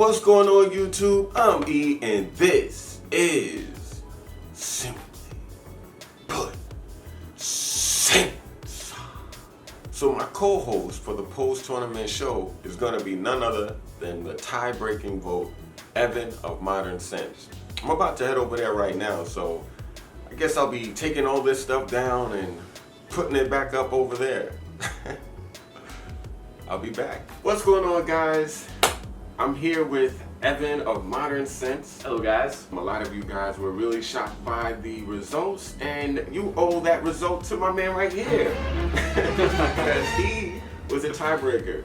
What's going on, YouTube? I'm E, and this is Simply Put Scents. So my co-host for the post-tournament show is going to be none other than the tie-breaking vote, Evan of Modern Scents. I'm about to head over there right now, so I guess I'll be taking all this stuff down and putting it back up over there. I'll be back. What's going on, guys? I'm here with Evan of Modern Scents. Hello, guys. A lot of you guys were really shocked by the results, and you owe that result to my man right here. Because he was a tiebreaker.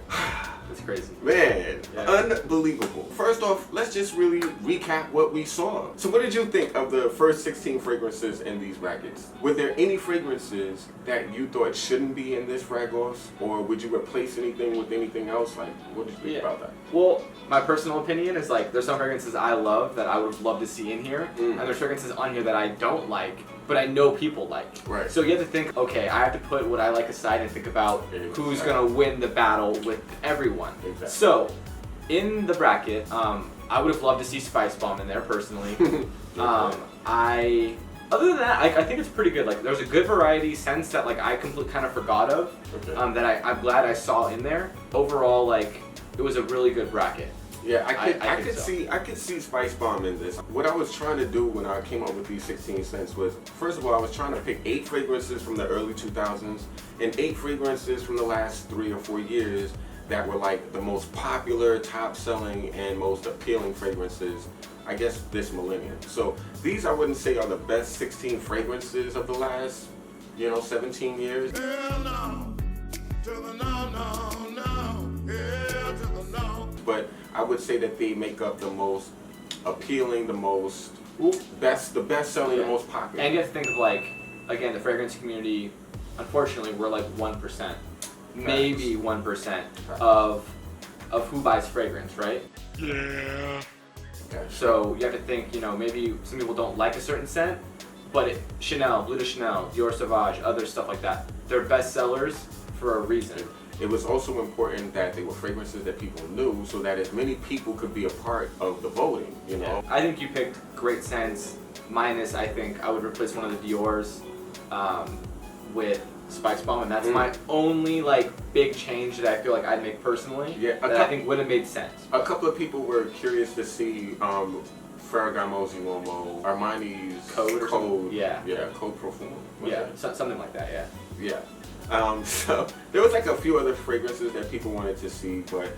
That's crazy. Man, yeah. Unbelievable. First off, let's just really recap what we saw. So what did you think of the first 16 fragrances in these brackets? Were there any fragrances that you thought shouldn't be in this FragOffs, or would you replace anything with anything else? Like, what did you think about that? Well, my personal opinion is like, there's some fragrances I love that I would love to see in here, and there's fragrances on here that I don't like, but I know people like. Right. So you have to think, okay, I have to put what I like aside and think about who's gonna win the battle with everyone. Exactly. So, in the bracket, I would have loved to see Spice Bomb in there personally. Other than that, I think it's pretty good. Like, there's a good variety, scents that like I completely kind of forgot of, that I'm glad I saw in there. Overall, like, it was a really good bracket. Yeah, I could see Spice Bomb in this. What I was trying to do when I came up with these 16 scents was, first of all, I was trying to pick 8 fragrances from the early 2000s and 8 fragrances from the last 3 or 4 years that were like the most popular, top-selling, and most appealing fragrances, I guess, this millennium. So these I wouldn't say are the best 16 fragrances of the last, 17 years. Hell no, to the no, no, no, hell to the no. But I would say that they make up the most appealing, the most best-selling, the most popular. And you have to think of, like, again, the fragrance community, unfortunately, we're like 1%. Maybe 1% of who buys fragrance, right? Yeah. Okay. So you have to think, maybe some people don't like a certain scent, but Chanel, Bleu de Chanel, Dior Sauvage, other stuff like that, they're best sellers for a reason. It was also important that they were fragrances that people knew, so that as many people could be a part of the voting, you know? I think you picked great scents, minus I think I would replace one of the Dior's with Spice Bomb, and that's my only like big change that I feel like I'd make personally. Yeah, that I think would have made sense. A couple of people were curious to see Ferragamo's Uomo, Armani's Code. Yeah, Code Profumo. Something like that. Yeah. So there was like a few other fragrances that people wanted to see, but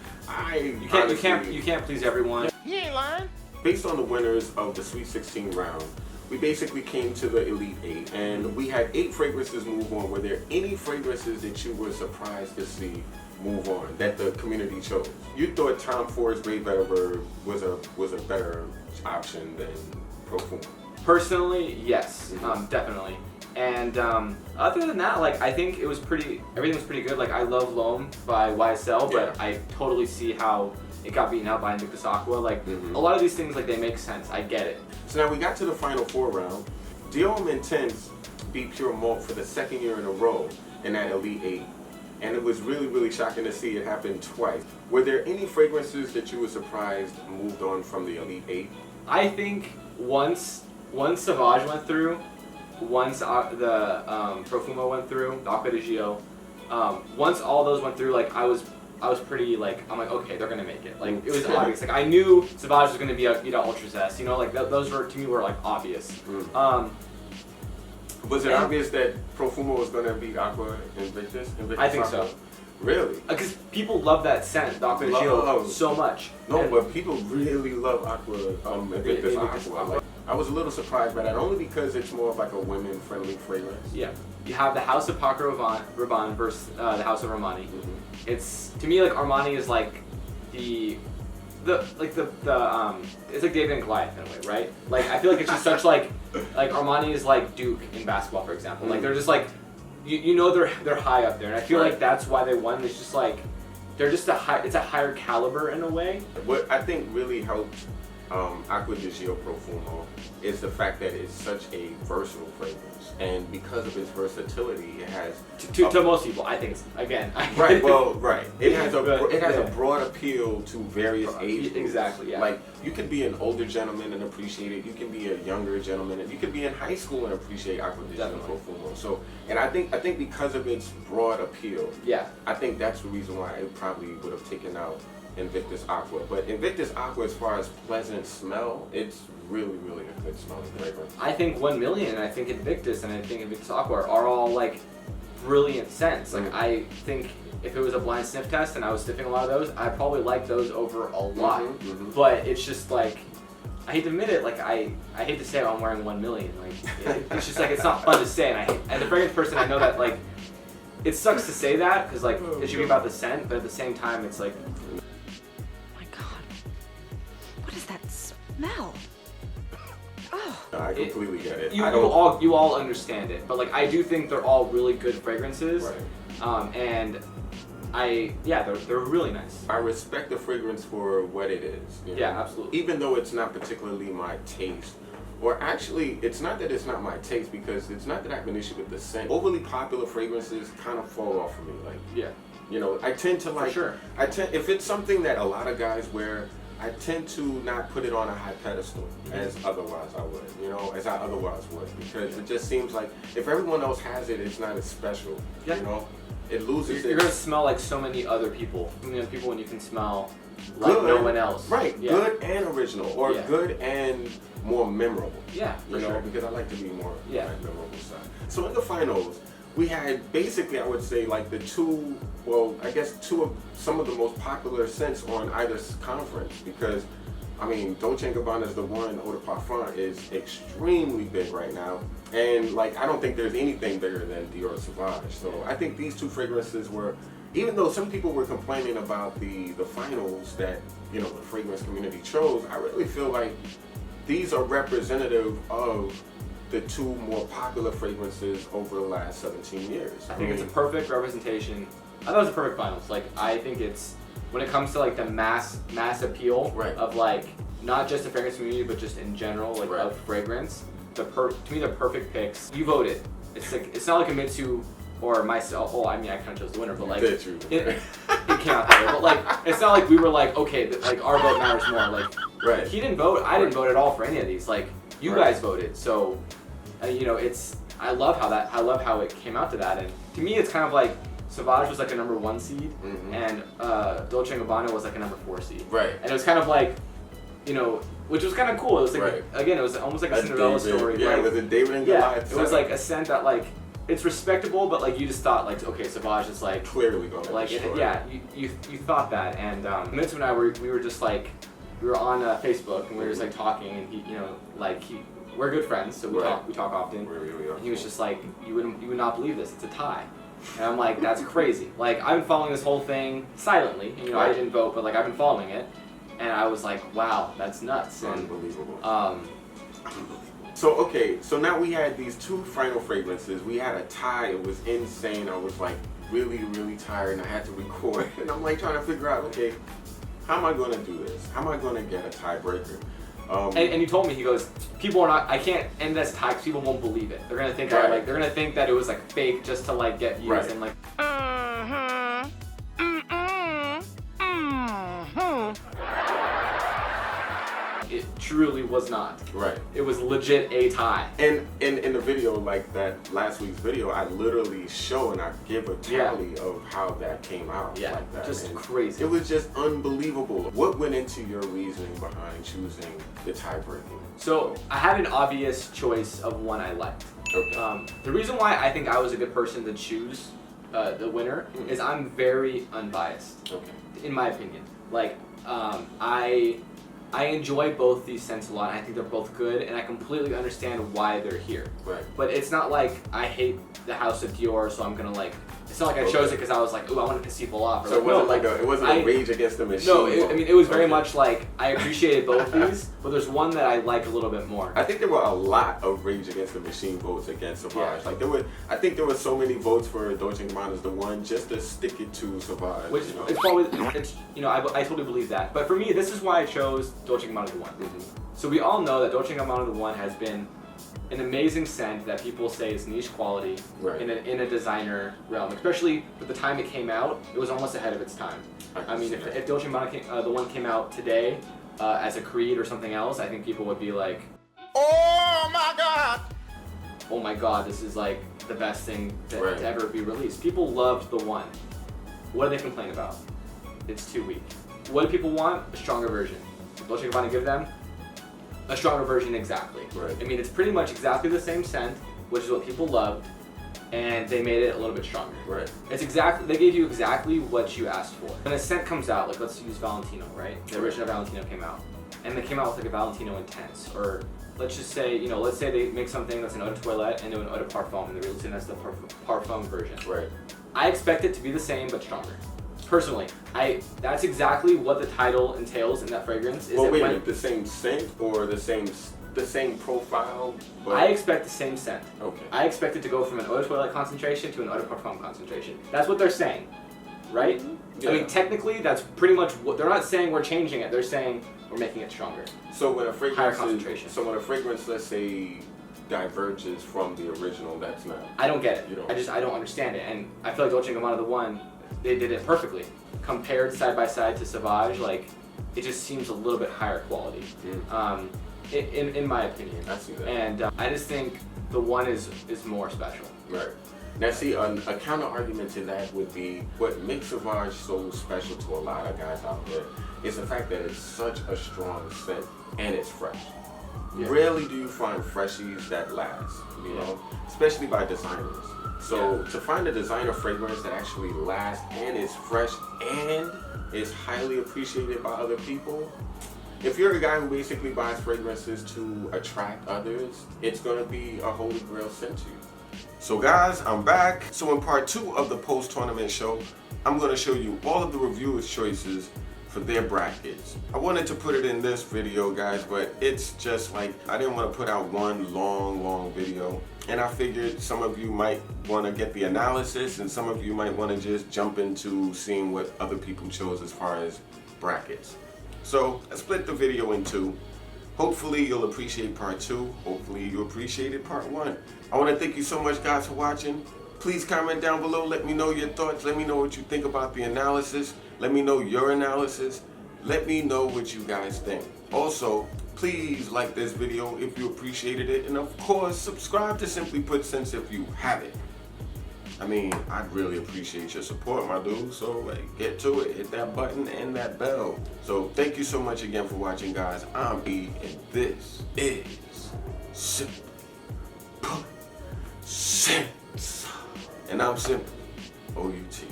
you can't please everyone. You ain't lying. Based on the winners of the Sweet 16 round, we basically came to the Elite 8, and we had 8 fragrances move on. Were there any fragrances that you were surprised to see move on that the community chose? You thought Tom Ford's Grey Betterbird was a better option than Profumo? Personally, yes, definitely. And other than that, like, I think everything was pretty good. Like, I love L'Homme by YSL, but I totally see how it got beaten out by Invictus Aqua. Like, a lot of these things, like, they make sense. I get it. So now we got to the final 4 round. Dior Intense beat Pure Malt for the 2nd year in a row in that Elite 8. And it was really, really shocking to see it happen twice. Were there any fragrances that you were surprised moved on from the Elite 8? I think once Sauvage went through, once the Profumo went through, the Acqua di Gio, once all those went through, like, I was pretty, like, I'm like, okay, they're gonna make it. Like, it was obvious. Like, I knew Sauvage was gonna be Ultra Zest, like, those were, to me, were, like, obvious. Was it obvious that Profumo was gonna beat Aqua Invictus? I think so. Really? Because people love that scent, the Acqua di Gio, so much. No, but people really love Aqua Invictus Aqua. Like, I was a little surprised by that, only because it's more of like a women-friendly fragrance. Yeah. You have the House of Paco Rabanne versus the House of Armani. It's, to me, like, Armani is like it's like David and Goliath in a way, right? Like, I feel like it's just such like Armani is like Duke in basketball, for example. Like, they're just like, they're high up there, and I feel like that's why they won. It's just like, they're just it's a higher caliber in a way. What I think really helped Acqua di Gio Profumo is the fact that it's such a versatile fragrance, and because of its versatility, it has to most people, I think. Again, right. Well, right. It has a broad appeal to various age groups. Exactly. Yeah. Like you could be an older gentleman and appreciate it. You can be a younger gentleman, and you could be in high school and appreciate Acqua di Gio Profumo. So, and I think because of its broad appeal, I think that's the reason why it probably would have taken out Invictus Aqua. But Invictus Aqua, as far as pleasant smell, it's really, really a good smelling fragrance. I think 1 million, and I think Invictus, and I think Invictus Aqua are all like brilliant scents. Like I think if it was a blind sniff test and I was sniffing a lot of those, I'd probably like those over a lot. But it's just like, I hate to admit it, like I hate to say I'm wearing 1 million. Like it's just like, it's not fun to say, and as a fragrance person, I know that like, it sucks to say that, because like, it should be about the scent, but at the same time, it's like, smell. Oh. I completely get it. You all understand it, but like I do think they're all really good fragrances, and they're really nice. I respect the fragrance for what it is. You know? Yeah, absolutely. Even though it's not particularly my taste, or actually, it's not that it's not my taste, because it's not that I have an issue with the scent. Overly popular fragrances kind of fall off for me. Like, you know, I tend to like. For sure. If it's something that a lot of guys wear, I tend to not put it on a high pedestal as otherwise I would, you know, as I otherwise would, because it just seems like if everyone else has it, it's not as special, you know? It loses You're going to smell like so many other people. So many other people when you can smell like no one else. Right, good and original, or good and more memorable. Yeah, you know, because I like to be more memorable side. So in the finals, we had basically, I would say, like the two of some of the most popular scents on either conference, because, I mean, Dolce & Gabbana's the one, Eau de Parfum is extremely big right now, and like, I don't think there's anything bigger than Dior Sauvage. So I think these two fragrances were, even though some people were complaining about the finals that, you know, the fragrance community chose, I really feel like these are representative of the two more popular fragrances over the last 17 years. I think it's a perfect representation. I thought it was a perfect finals. Like, I think it's, when it comes to like the mass appeal of like, not just the fragrance community, but just in general, like of fragrance, to me the perfect picks. You voted. It's like, it's not like a Mitsu or myself. Oh, I mean, I kind of chose the winner, but like, it came out that way. But like, it's not like we were like, okay, like our vote matters more. Like, he didn't vote. I didn't vote at all for any of these. Like, you guys voted, so. You know, I love how it came out to that, and to me it's kind of like Sauvage was like a #1 seed, and Dolce & Gabbana was like a #4 seed. Right. And it was kind of like, you know, which was kind of cool. It was like, again, it was almost like a Cinderella story. Yeah, with a David and Goliath. It was like a scent that like, it's respectable, but like you just thought like, okay, Sauvage is like clearly going to like you thought that, and Mitsu and I we were just like, we were on Facebook and we were just like talking, and he, you know, like we're good friends, so we talk often. And he was just like, you would not believe this, it's a tie. And I'm like, that's crazy. Like, I've been following this whole thing silently. You know, I didn't vote, but like I've been following it. And I was like, wow, that's nuts. Unbelievable. So now we had these two final fragrances. We had a tie. It was insane. I was like really, really tired, and I had to record. And I'm like trying to figure out, okay, how am I going to do this? How am I going to get a tiebreaker? And he told me, he goes, people are not, I can't end this tie because people won't believe it. They're gonna think they're gonna think that it was like fake just to like get views and like. It truly was not. Right. It was legit a tie. And in the video, like that last week's video, I literally show and I give a tally of how that came out. Yeah, like that. Just crazy. It was just unbelievable. What went into your reasoning behind choosing the tiebreaker? So I had an obvious choice of one I liked. Okay. The reason why I think I was a good person to choose the winner is I'm very unbiased. Okay. In my opinion, like I enjoy both these scents a lot. I think they're both good, and I completely understand why they're here. Right. But it's not like I hate the House of Dior, so I'm gonna like It's not like I chose it because I was like, ooh, I want to piss people off. Or So it wasn't a rage against the machine. No, it was very much like I appreciated both these, but there's one that I like a little bit more. I think there were a lot of rage against the machine votes against Sauvage. Yeah. Like I think there were so many votes for Dolce & Gabbana's The One just to stick it to Sauvage. Which it's probably, I totally believe that. But for me, this is why I chose Dolce & Gabbana The One. So we all know that Dolce & Gabbana The One has been an amazing scent that people say is niche quality in a designer realm, especially with the time it came out. It was almost ahead of its time. I mean, if Dolce & Gabbana The One came out today as a Creed or something else, I think people would be like, oh my god, this is like the best thing to ever be released. People loved The One. What do they complain about? It's too weak. What do people want? A stronger version. Dolce & Gabbana give them a stronger version exactly. I mean, it's pretty much exactly the same scent, which is what people loved, and they made it a little bit stronger. It's they gave you exactly what you asked for. When a scent comes out, like let's use Valentino, right? The original Valentino came out, and they came out with like a Valentino Intense, or let's just say, let's say they make something that's an eau de toilette and do an eau de parfum, and they release it as the parfum version. I expect it to be the same but stronger. Personally, that's exactly what the title entails in that fragrance. Well, wait a minute, the same scent or the same profile? But... I expect the same scent. Okay. I expect it to go from an eau de toilette concentration to an eau de parfum concentration. That's what they're saying, right? I mean, technically, that's pretty much what they're not saying. We're changing it. They're saying we're making it stronger. So when a fragrance higher concentration. So when a fragrance, let's say, diverges from the original, that's not. I don't get it. I don't understand it, and I feel like Dolce & Gabbana The One, they did it perfectly. Compared side by side to Sauvage, like it just seems a little bit higher quality, in my opinion. I see that. And I just think The One is more special. Now see, a counter argument to that would be what makes Sauvage so special to a lot of guys out there is the fact that it's such a strong scent and it's fresh. Rarely do you find freshies that last, especially by designers. So to find a designer fragrance that actually lasts and is fresh and is highly appreciated by other people, if you're a guy who basically buys fragrances to attract others, it's going to be a holy grail scent to you. So guys, I'm back. So in part 2 of the post-tournament show, I'm going to show you all of the reviewers' choices for their brackets. I wanted to put it in this video, guys, but it's just like I didn't want to put out one long video, and I figured some of you might want to get the analysis and some of you might want to just jump into seeing what other people chose as far as brackets. So I split the video in 2. Hopefully you'll appreciate part 2. Hopefully you appreciated part 1. I want to thank you so much, guys, for watching. Please comment down below. Let me know your thoughts. Let me know what you think about the analysis. Let me know your analysis. Let me know what you guys think. Also, please like this video if you appreciated it. And of course, subscribe to SimplyPutScents if you haven't. I mean, I'd really appreciate your support, my dude. So get to it. Hit that button and that bell. So thank you so much again for watching, guys. I'm E, and this is SimplyPutScents. And I'm Simply, O-U-T.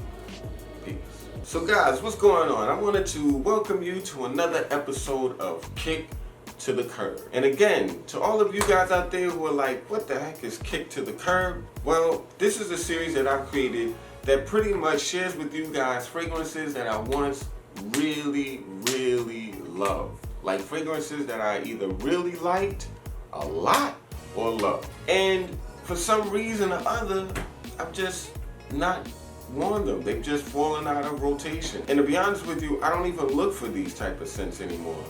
Peace. So guys, what's going on? I wanted to welcome you to another episode of Kick to the Curb. And again, to all of you guys out there who are like, what the heck is Kick to the Curb? Well, this is a series that I've created that pretty much shares with you guys fragrances that I once really loved. Like fragrances that I either really liked a lot or loved. And for some reason or other, I've just not worn them. They've just fallen out of rotation. And to be honest with you, I don't even look for these type of scents anymore.